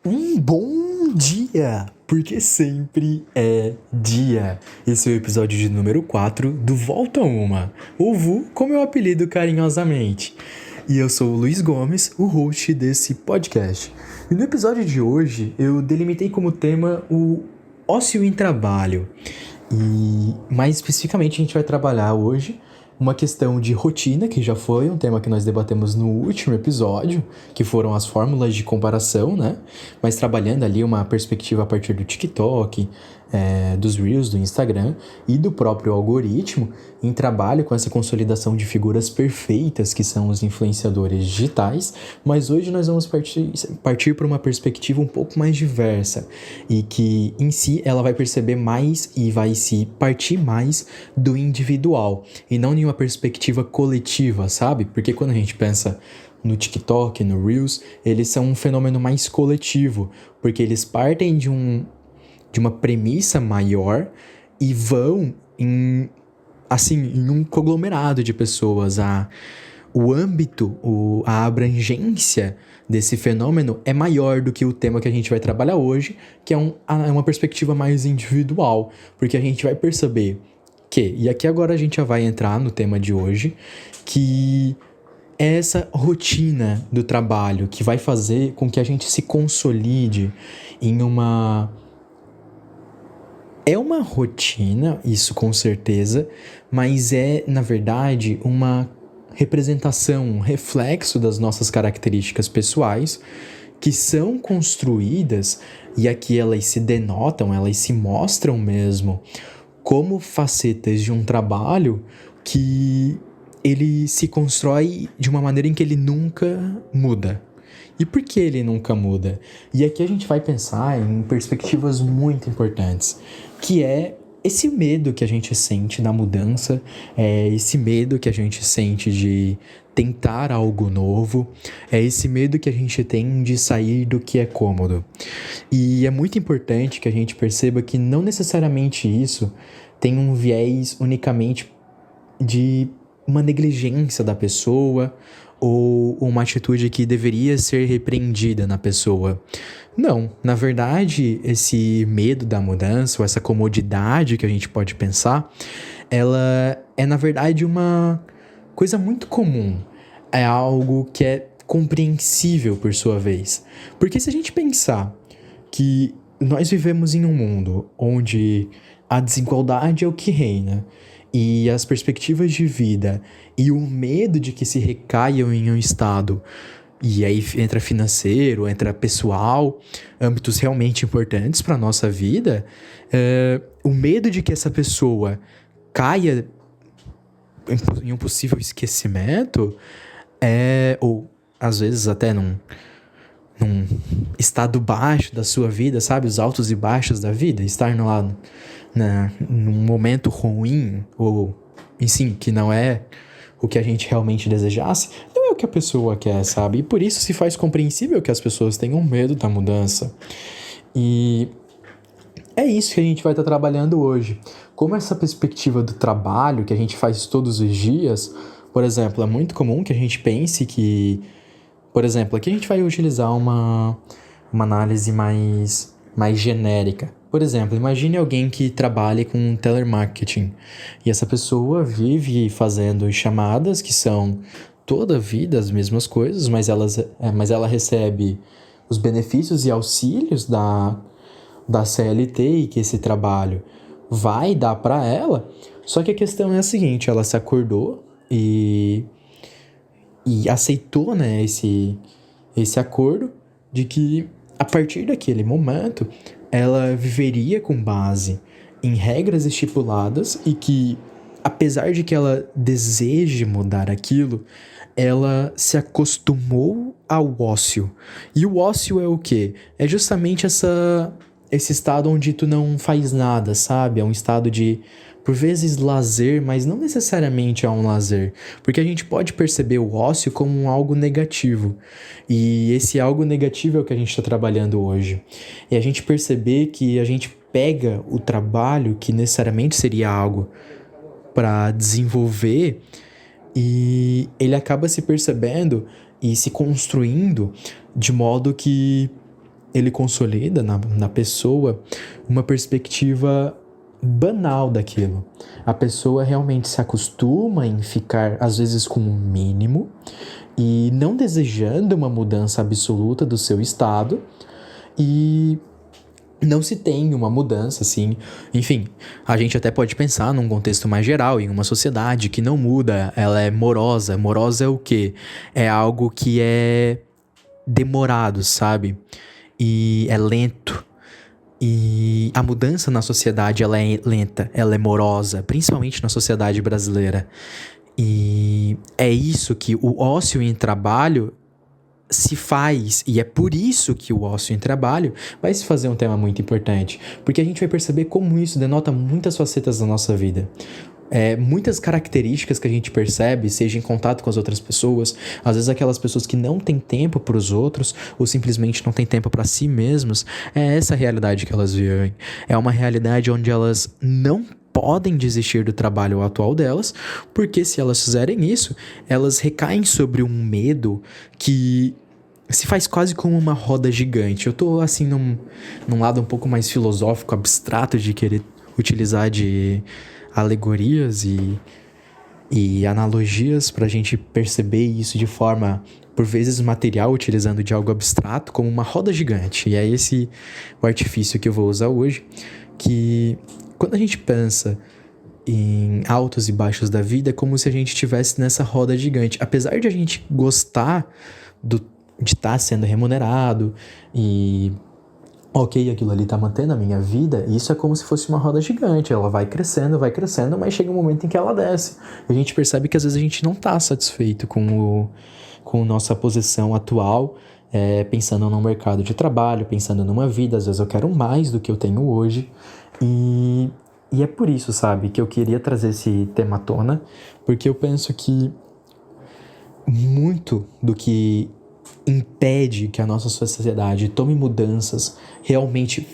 Um bom dia, porque sempre é dia. Esse é o episódio de número 4 do Volta Uma, ou VU, como eu apelido carinhosamente. E eu sou o Luiz Gomes, o host desse podcast. E no episódio de hoje, eu delimitei como tema o ócio em trabalho. E mais especificamente, a gente vai trabalhar hoje uma questão de rotina, que já foi um tema que nós debatemos no último episódio, que foram as fórmulas de comparação, né? Mas trabalhando ali uma perspectiva a partir do TikTok, dos Reels, do Instagram e do próprio algoritmo, em trabalho com essa consolidação de figuras perfeitas que são os influenciadores digitais, mas hoje nós vamos partir para uma perspectiva um pouco mais diversa e que em si ela vai perceber mais e vai se partir mais do individual e não em uma perspectiva coletiva, sabe? Porque quando a gente pensa no TikTok, no Reels, eles são um fenômeno mais coletivo, porque eles partem de uma premissa maior e vão em um conglomerado de pessoas. O âmbito, a abrangência desse fenômeno é maior do que o tema que a gente vai trabalhar hoje, que é uma perspectiva mais individual, porque a gente vai perceber e aqui agora a gente já vai entrar no tema de hoje, que é essa rotina do trabalho que vai fazer com que a gente se consolide em uma... É uma rotina, isso com certeza, mas é, na verdade, uma representação, um reflexo das nossas características pessoais que são construídas e aqui elas se denotam, elas se mostram mesmo como facetas de um trabalho que ele se constrói de uma maneira em que ele nunca muda. E por que ele nunca muda? E aqui a gente vai pensar em perspectivas muito importantes, que é esse medo que a gente sente da mudança, esse medo que a gente sente de tentar algo novo, é esse medo que a gente tem de sair do que é cômodo. E é muito importante que a gente perceba que não necessariamente isso tem um viés unicamente de uma negligência da pessoa ou uma atitude que deveria ser repreendida na pessoa. Não, na verdade, esse medo da mudança, ou essa comodidade que a gente pode pensar, ela é, na verdade, uma coisa muito comum. É algo que é compreensível por sua vez. Porque se a gente pensar que nós vivemos em um mundo onde a desigualdade é o que reina, e as perspectivas de vida e o medo de que se recaiam em um estado, e aí entra financeiro, entra pessoal, âmbitos realmente importantes para a nossa vida, o medo de que essa pessoa caia em um possível esquecimento, ou às vezes até num estado baixo da sua vida, sabe? Os altos e baixos da vida, estar lá num momento ruim, ou, enfim, que não é o que a gente realmente desejasse, não é o que a pessoa quer, sabe? E por isso se faz compreensível que as pessoas tenham medo da mudança. E é isso que a gente vai estar trabalhando hoje. Como essa perspectiva do trabalho que a gente faz todos os dias, por exemplo, é muito comum que a gente pense que... Por exemplo, aqui a gente vai utilizar uma análise mais genérica. Por exemplo, imagine alguém que trabalhe com telemarketing e essa pessoa vive fazendo chamadas que são toda a vida as mesmas coisas, mas ela recebe os benefícios e auxílios da CLT e que esse trabalho vai dar para ela. Só que a questão é a seguinte, ela se acordou e aceitou, né, esse acordo de que a partir daquele momento ela viveria com base em regras estipuladas e que, apesar de que ela deseje mudar aquilo, ela se acostumou ao ócio. E o ócio é o quê? É justamente esse estado onde tu não faz nada, sabe? É um estado de, por vezes, lazer, mas não necessariamente é um lazer. Porque a gente pode perceber o ócio como algo negativo. E esse algo negativo é o que a gente está trabalhando hoje. E a gente perceber que a gente pega o trabalho, que necessariamente seria algo para desenvolver, e ele acaba se percebendo e se construindo de modo que ele consolida na pessoa uma perspectiva banal daquilo. A pessoa realmente se acostuma em ficar, às vezes, com o mínimo e não desejando uma mudança absoluta do seu estado, e não se tem uma mudança, assim. Enfim, a gente até pode pensar num contexto mais geral, em uma sociedade que não muda, ela é morosa. Morosa é o quê? É algo que é demorado, sabe? E é lento. E a mudança na sociedade, ela é lenta, ela é morosa, principalmente na sociedade brasileira. E é isso que o ócio em trabalho se faz, e é por isso que o ócio em trabalho vai se fazer um tema muito importante, porque a gente vai perceber como isso denota muitas facetas da nossa vida. Muitas características que a gente percebe, seja em contato com as outras pessoas, às vezes aquelas pessoas que não têm tempo para os outros, ou simplesmente não têm tempo para si mesmas, é essa a realidade que elas vivem. É uma realidade onde elas não podem desistir do trabalho atual delas, porque se elas fizerem isso, elas recaem sobre um medo que se faz quase como uma roda gigante. Eu tô assim num lado um pouco mais filosófico, abstrato, de querer utilizar de alegorias e analogias pra gente perceber isso de forma, por vezes, material, utilizando de algo abstrato, como uma roda gigante. E é esse o artifício que eu vou usar hoje, que quando a gente pensa em altos e baixos da vida, é como se a gente estivesse nessa roda gigante. Apesar de a gente gostar de estar sendo remunerado e ok, aquilo ali tá mantendo a minha vida, isso é como se fosse uma roda gigante, ela vai crescendo, mas chega um momento em que ela desce. E a gente percebe que às vezes a gente não tá satisfeito com nossa posição atual, pensando no mercado de trabalho, pensando numa vida, às vezes eu quero mais do que eu tenho hoje, e é por isso, sabe, que eu queria trazer esse tema à tona, porque eu penso que muito do que impede que a nossa sociedade tome mudanças realmente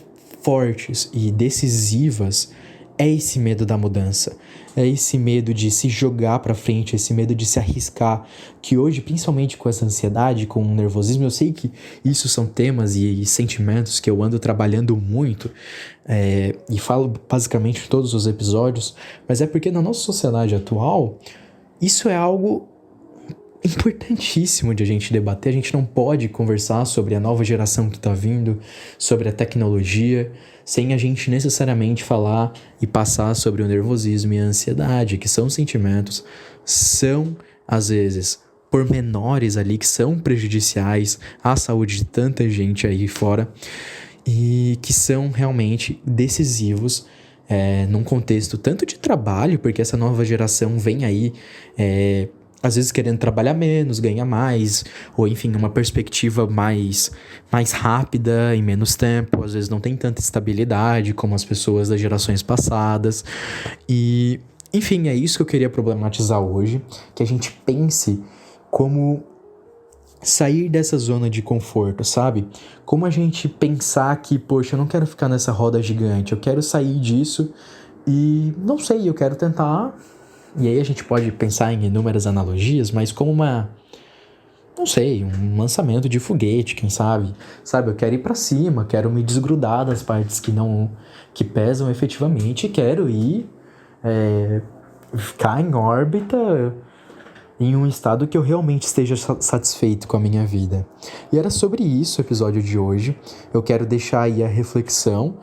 fortes e decisivas é esse medo da mudança, é esse medo de se jogar pra frente, esse medo de se arriscar, que hoje, principalmente com essa ansiedade, com o nervosismo, eu sei que isso são temas e sentimentos que eu ando trabalhando muito, e falo basicamente em todos os episódios, mas é porque na nossa sociedade atual, isso é algo importantíssimo de a gente debater. A gente não pode conversar sobre a nova geração que está vindo, sobre a tecnologia, sem a gente necessariamente falar e passar sobre o nervosismo e a ansiedade, que são sentimentos, são, às vezes, pormenores ali que são prejudiciais à saúde de tanta gente aí fora e que são realmente decisivos num contexto tanto de trabalho, porque essa nova geração vem aí às vezes querendo trabalhar menos, ganhar mais, ou enfim, uma perspectiva mais rápida, em menos tempo, às vezes não tem tanta estabilidade como as pessoas das gerações passadas, e enfim, é isso que eu queria problematizar hoje, que a gente pense como sair dessa zona de conforto, sabe? Como a gente pensar que, poxa, eu não quero ficar nessa roda gigante, eu quero sair disso e, não sei, eu quero tentar. E aí a gente pode pensar em inúmeras analogias, mas como não sei, um lançamento de foguete, quem sabe? Sabe, eu quero ir pra cima, quero me desgrudar das partes que pesam efetivamente, e quero ir ficar em órbita em um estado que eu realmente esteja satisfeito com a minha vida. E era sobre isso o episódio de hoje. Eu quero deixar aí a reflexão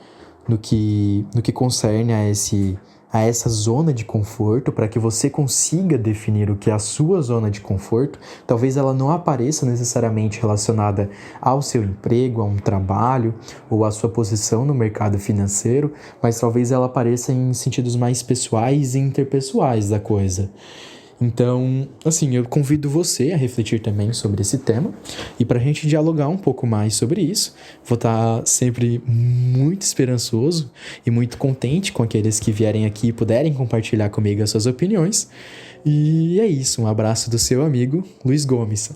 no que concerne a essa zona de conforto, para que você consiga definir o que é a sua zona de conforto. Talvez ela não apareça necessariamente relacionada ao seu emprego, a um trabalho ou à sua posição no mercado financeiro, mas talvez ela apareça em sentidos mais pessoais e interpessoais da coisa. Então, assim, eu convido você a refletir também sobre esse tema, e para a gente dialogar um pouco mais sobre isso, vou estar sempre muito esperançoso e muito contente com aqueles que vierem aqui e puderem compartilhar comigo as suas opiniões. E é isso, um abraço do seu amigo Luiz Gomes.